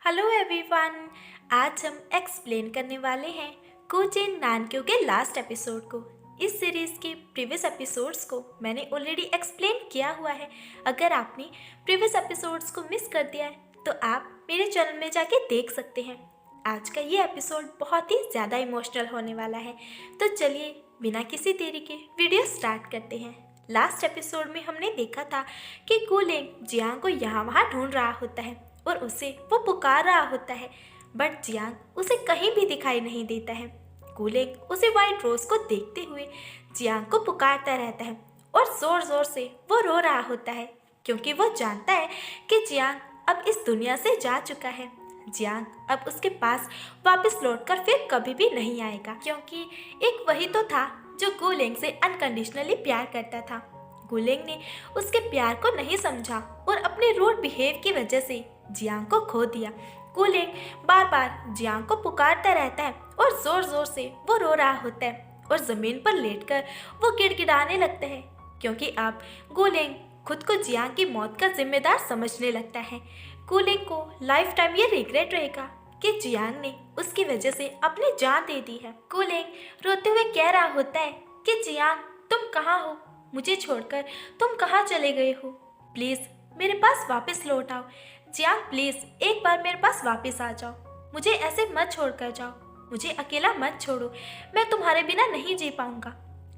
Hello everyone. आज हम explain करने वाले हैं कोचेन नानक्यो के लास्ट एपिसोड को। इस सीरीज़ के प्रीवियस एपिसोड्स को मैंने ऑलरेडी एक्सप्लेन किया हुआ है। अगर आपने प्रीवियस एपिसोड्स को मिस कर दिया है तो आप मेरे चैनल में जाके देख सकते हैं। आज का ये एपिसोड बहुत ही ज़्यादा इमोशनल होने वाला है, तो चलिए बिना किसी देरी के वीडियो स्टार्ट करते हैं। लास्ट एपिसोड में हमने देखा था कि कूलेंग जियांग को यहाँ वहाँ ढूंढ रहा होता है और उसे वो पुकार रहा होता है, बट जियांग उसे कहीं भी दिखाई नहीं देता है। कूलेंग उसे व्हाइट रोज को देखते हुए जियांग को पुकारता रहता है और जोर जोर से वो रो रहा होता है, क्योंकि वो जानता है कि जियांग अब इस दुनिया से जा चुका है। जियांग अब उसके पास वापस लौटकर फिर कभी भी नहीं आएगा, क्योंकि एक वही तो था जो कूलेंग से अनकंडीशनली प्यार करता था। कूलेंग ने उसके प्यार को नहीं समझा और अपने रूड बिहेव की वजह से जियांग को खो दिया। कूलेंग बार बार जियांग को पुकारता रहता है और जोर जोर से वो रो रहा होता है और जमीन पर लेटकर वो गिड़गिड़ाने लगता है, क्योंकि अब कूलेंग खुद को जियांग की मौत का जिम्मेदार समझने लगता है। कूलेंग को लाइफ टाइम ये रिग्रेट रहेगा कि जियांग ने उसकी वजह से अपनी जान दे दी है। कूलेंग रोते हुए कह रहा होता है कि जियांग तुम कहाँ हो, मुझे छोड़कर तुम कहाँ चले गए हो, प्लीज मेरे पास वापस लौट आओ। जियांग प्लीज एक बार मेरे पास वापस आ जाओ, मुझे ऐसे मत छोड़कर जाओ, मुझे अकेला मत छोड़ो, मैं तुम्हारे बिना नहीं जी पाऊंगा।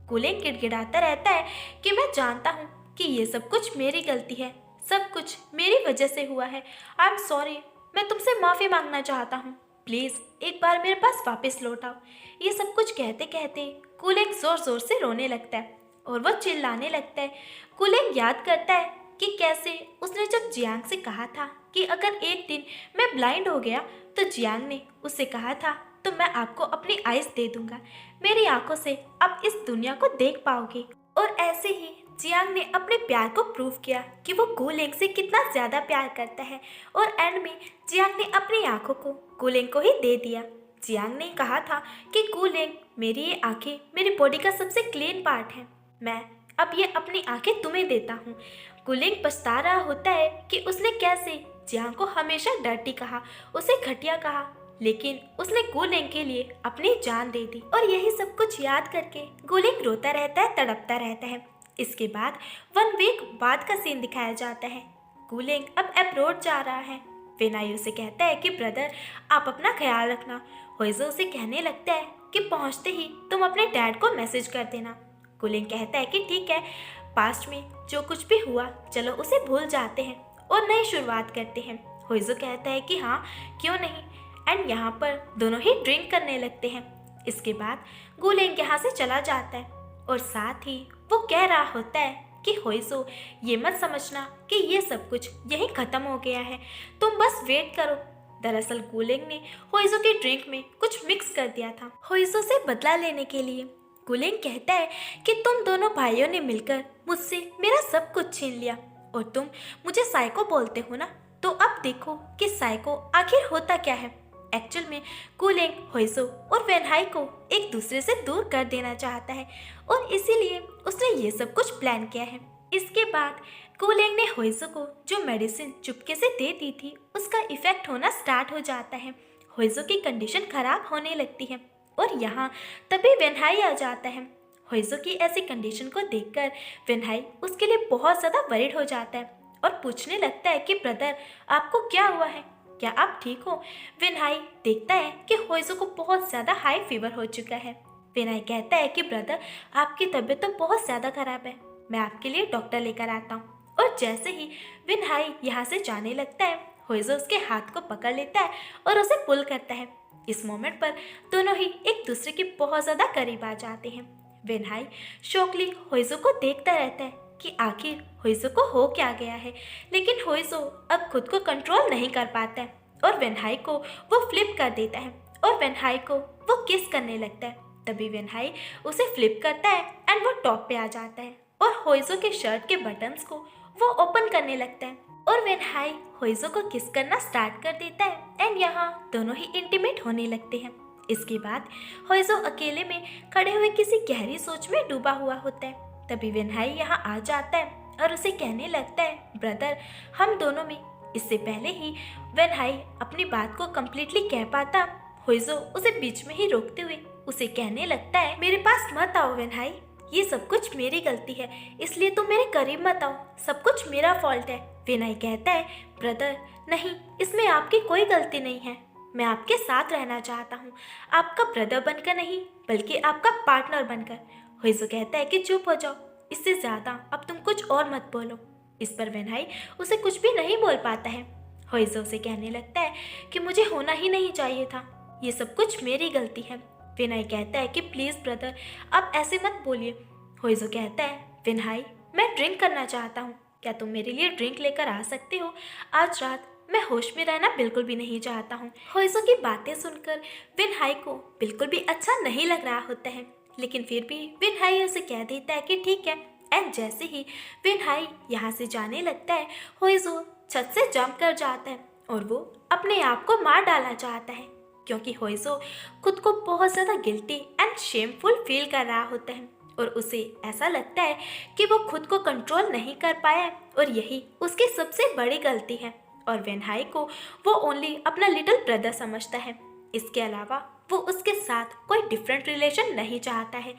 कूलेंग गिड़गिड़ाता रहता है कि मैं जानता हूँ कि ये सब कुछ मेरी गलती है, सब कुछ मेरी वजह से हुआ है। आई एम सॉरी, मैं तुमसे माफ़ी मांगना चाहता हूँ, प्लीज़ एक बार मेरे पास वापस लौट आओ। ये सब कुछ कहते कहते कूलेंग जोर जोर से रोने लगता है और वो चिल्लाने लगता है। कूलेंग याद करता है कि कैसे उसने जब जियांग से कहा था कि अगर एक दिन मैं ब्लाइंड हो गया तो जियांग ने उससे कहा था तो मैं आपको अपनी आइज दे दूंगा, मेरी आंखों से आप इस दुनिया को देख पाओगे। और ऐसे ही जियांग ने अपने प्यार को प्रूव किया कि वो कूलेंग से कितना ज़्यादा प्यार करता है, और एंड में जियांग ने अपनी आंखों को कूलेंग को ही दे दिया। जियांग ने कहा था कि कूलेंग मेरी ये आंखें मेरी बॉडी का सबसे क्लीन पार्ट है, मैं अब ये अपनी आंखें तुम्हें देता हूँ। कूलेंग पछता रहा होता है कि उसने कैसे जियांग को हमेशा डर्टी कहा, उसे घटिया कहा, लेकिन उसने कूलेंग के लिए अपनी जान दे दी। और यही सब कुछ याद करके कूलेंग रोता रहता है, तड़पता रहता है। इसके बाद 1 वीक बाद का सीन दिखाया जाता है। कूलेंग अब अब्रॉड जा रहा है। वेनाई उसे कहता है कि ब्रदर आप अपना ख्याल रखना। होइजो उसे कहने लगता है कि पहुंचते ही तुम अपने डैड को मैसेज कर देना। कूलेंग कहता है कि ठीक है, पास्ट में जो कुछ भी हुआ चलो उसे भूल जाते हैं और नई शुरुआत करते हैं। होइजो कहता है कि हाँ क्यों नहीं, एंड यहाँ पर दोनों ही ड्रिंक करने लगते हैं। इसके बाद कूलेंग यहाँ से चला जाता है और साथ ही वो कह रहा होता है कि होइजो ये मत समझना कि ये सब कुछ यहीं ख़त्म हो गया है, तुम बस वेट करो। दरअसल कूलेंग ने होइजो की ड्रिंक में कुछ मिक्स कर दिया था होइजो से बदला लेने के लिए। कूलेंग कहता है कि तुम दोनों भाइयों ने मिलकर मुझसे मेरा सब कुछ छीन लिया और तुम मुझे साइको बोलते हो ना, तो अब देखो कि साइको आखिर होता क्या है। एक्चुअल में कूलेंग होइजो और वेनहाई को एक दूसरे से दूर कर देना चाहता है और इसीलिए उसने ये सब कुछ प्लान किया है। इसके बाद कूलेंग ने होइजो को जो मेडिसिन चुपके से दे दी थी उसका इफेक्ट होना स्टार्ट हो जाता है। होइजो की कंडीशन खराब होने लगती है और यहाँ तभी वेनहाई आ जाता है। होइजो की ऐसी कंडीशन को देखकर वेनहाई उसके लिए बहुत ज़्यादा वरीड हो जाता है और पूछने लगता है कि ब्रदर आपको क्या हुआ है, क्या आप ठीक हो। वेनहाई देखता है कि होइजो को बहुत ज़्यादा हाई फीवर हो चुका है। वेनहाई कहता है कि ब्रदर आपकी तबीयत तो बहुत ज़्यादा खराब है, मैं आपके लिए डॉक्टर लेकर आता हूँ। और जैसे ही वेनहाई यहाँ से जाने लगता है होइजो उसके हाथ को पकड़ लेता है और उसे पुल करता है। इस मोमेंट पर दोनों ही एक दूसरे के बहुत ज़्यादा करीब आ जाते हैं। वेनहाई शॉकली होइजो को देखता रहता है कि आखिर होइजो को हो क्या गया है, लेकिन होइजो अब खुद को कंट्रोल नहीं कर पाता है और वेनहाई को वो फ्लिप कर देता है और वेनहाई को वो किस करने लगता है। तभी वेनहाई उसे फ्लिप करता है एंड वो टॉप पे आ जाता है और होइजो के शर्ट के बटन्स को वो ओपन करने लगता है और वेनहाई होइजो को किस करना स्टार्ट कर देता है एंड यहाँ दोनों ही इंटीमेट होने लगते हैं। इसके बाद होइजो अकेले में खड़े हुए किसी गहरी सोच में डूबा हुआ होता है। तभी वेनहाई यहाँ आ जाता है और उसे कहने लगता है ब्रदर हम दोनों में इससे पहले ही वेनहाई अपनी बात को कम्प्लीटली कह पाता, होइजो उसे बीच में ही रोकते हुए उसे कहने लगता है, मेरे पास मत आओ वेनहाई, ये सब कुछ मेरी गलती है, इसलिए तुम मेरे करीब मत आओ, सब कुछ मेरा फॉल्ट है। वेनहाई कहता है, ब्रदर नहीं, इसमें आपकी कोई गलती नहीं है, मैं आपके साथ रहना चाहता हूँ, आपका ब्रदर बनकर नहीं बल्कि आपका पार्टनर बनकर। होइजो कहता है कि चुप हो जाओ, इससे ज्यादा अब तुम कुछ और मत बोलो। इस पर वेनहाई उसे कुछ भी नहीं बोल पाता है। होइजो से कहने लगता है कि मुझे होना ही नहीं चाहिए था, ये सब कुछ मेरी गलती है। वेनहाई कहता है कि प्लीज ब्रदर आप ऐसे मत बोलिए। होइजो कहता है, वेनहाई मैं ड्रिंक करना चाहता हूँ, क्या तुम मेरे लिए ड्रिंक लेकर आ सकते हो? आज रात मैं होश में रहना बिल्कुल भी नहीं चाहता हूँ। होइजो की बातें सुनकर वेनहाई को बिल्कुल भी अच्छा नहीं लग रहा होता है, लेकिन फिर भी वेनहाई उसे कह देता है कि ठीक है। एंड जैसे ही वेनहाई यहाँ से जाने लगता है, होइजो छत से जंप कर जाता है और वो अपने आप को मार डालना चाहता है, क्योंकि होइजो खुद को बहुत ज़्यादा गिल्टी एंड शेमफुल फील कर रहा होता है और उसे ऐसा लगता है कि वो खुद को कंट्रोल नहीं कर पाया और यही उसकी सबसे बड़ी गलती है। और वेनहाई को वो ओनली अपना लिटिल ब्रदर समझता है, इसके अलावा वो उसके साथ कोई डिफरेंट रिलेशन नहीं चाहता है।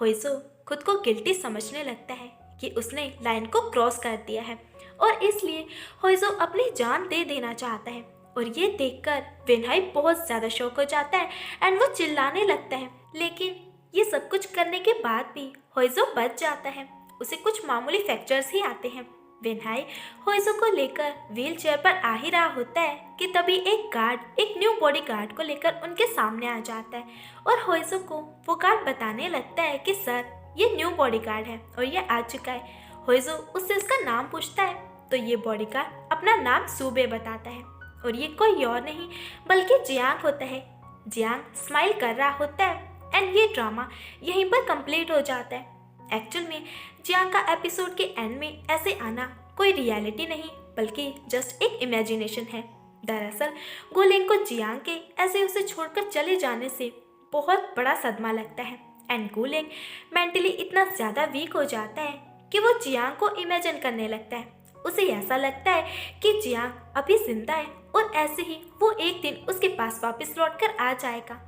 होइजो खुद को गिल्टी समझने लगता है कि उसने लाइन को क्रॉस कर दिया है और इसलिए होइजो अपनी जान दे देना चाहता है। और ये देखकर वेनहाई बहुत ज़्यादा शॉक हो जाता है एंड वो चिल्लाने लगता है, लेकिन ये सब कुछ करने के बाद भी होइजो बच जाता है, उसे कुछ मामूली फ्रैक्चर्स ही आते हैं। वेनहाई होइजो को लेकर व्हील चेयर पर आ ही रहा होता है कि तभी एक गार्ड एक न्यू बॉडी गार्ड को लेकर उनके सामने आ जाता है और होइजो को वो गार्ड बताने लगता है कि सर ये न्यू बॉडी गार्ड है और ये आ चुका है। होइजो उससे उसका नाम पूछता है तो ये बॉडी गार्ड अपना नाम सूबे बताता है और ये कोई और नहीं बल्कि जियांग होता है। जियांग स्माइल कर रहा होता है एंड ये ड्रामा यहीं पर कंप्लीट हो जाता है। एक्चुअल में जियांग का एपिसोड के एंड में ऐसे आना कोई रियलिटी नहीं बल्कि जस्ट एक इमेजिनेशन है। दरअसल गुलिंग को जियांग के ऐसे उसे छोड़कर चले जाने से बहुत बड़ा सदमा लगता है एंड गुलिंग मेंटली इतना ज़्यादा वीक हो जाता है कि वो जियांग को इमेजिन करने लगता है। उसे ऐसा लगता है कि जियांग अभी जिंदा है और ऐसे ही वो एक दिन उसके पास वापस लौटकर आ जाएगा।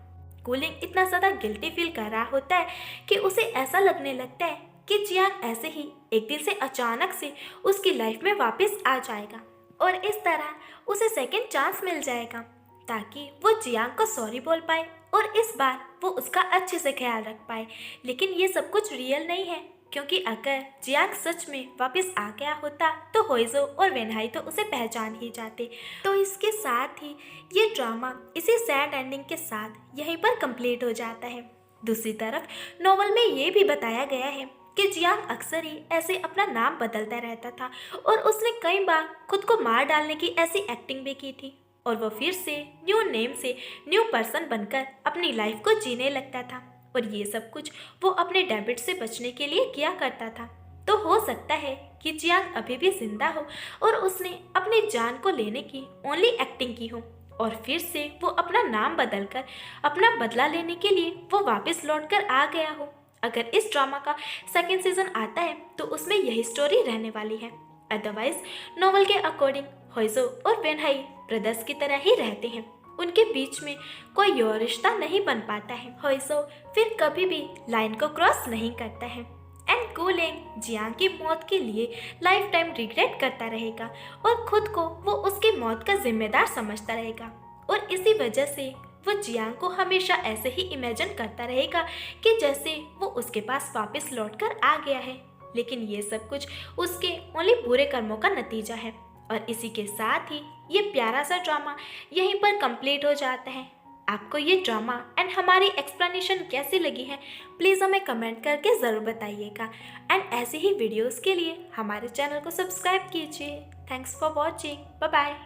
गुलिंग इतना ज़्यादा गिल्टी फील कर रहा होता है कि उसे ऐसा लगने लगता है कि जियांग ऐसे ही एक दिन से अचानक से उसकी लाइफ में वापस आ जाएगा और इस तरह उसे सेकंड चांस मिल जाएगा ताकि वो जियांग को सॉरी बोल पाए और इस बार वो उसका अच्छे से ख्याल रख पाए। लेकिन ये सब कुछ रियल नहीं है, क्योंकि अगर जियांग सच में वापस आ गया होता तो होइजो और वेनहाई तो उसे पहचान ही जाते। तो इसके साथ ही ये ड्रामा इसी सैड एंडिंग के साथ यहीं पर कंप्लीट हो जाता है। दूसरी तरफ नॉवल में ये भी बताया गया है कि जियांग अक्सर ही ऐसे अपना नाम बदलता रहता था और उसने कई बार खुद को मार डालने की ऐसी एक्टिंग भी की थी और वो फिर से न्यू नेम से न्यू पर्सन बनकर अपनी लाइफ को जीने लगता था और ये सब कुछ वो अपने डेबिट से बचने के लिए किया करता था। तो हो सकता है कि जियांग अभी भी जिंदा हो और उसने अपनी जान को लेने की ओनली एक्टिंग की हो और फिर से वो अपना नाम बदलकर अपना बदला लेने के लिए वो वापस लौटकर आ गया हो। अगर इस ड्रामा का सेकेंड सीजन आता है तो उसमें यही स्टोरी रहने वाली है। अदरवाइज नॉवल के अकॉर्डिंग होइजो और वेनहाई ब्रदर्स की तरह ही रहते हैं, उनके बीच में कोई और रिश्ता नहीं बन पाता है। होइजो फिर कभी भी लाइन को क्रॉस नहीं करता है एंड गुलिंग जियांग की मौत के लिए लाइफ टाइम रिग्रेट करता रहेगा और खुद को वो उसकी मौत का जिम्मेदार समझता रहेगा और इसी वजह से वो जियांग को हमेशा ऐसे ही इमेजिन करता रहेगा कि जैसे वो उसके पास वापस लौटकर आ गया है। लेकिन ये सब कुछ उसके ओनली बुरे कर्मों का नतीजा है। और इसी के साथ ही ये प्यारा सा ड्रामा यहीं पर कंप्लीट हो जाता है। आपको ये ड्रामा एंड हमारी एक्सप्लेनेशन कैसी लगी है प्लीज़ हमें कमेंट करके ज़रूर बताइएगा एंड ऐसे ही वीडियोस के लिए हमारे चैनल को सब्सक्राइब कीजिए। Thanks for watching, bye bye.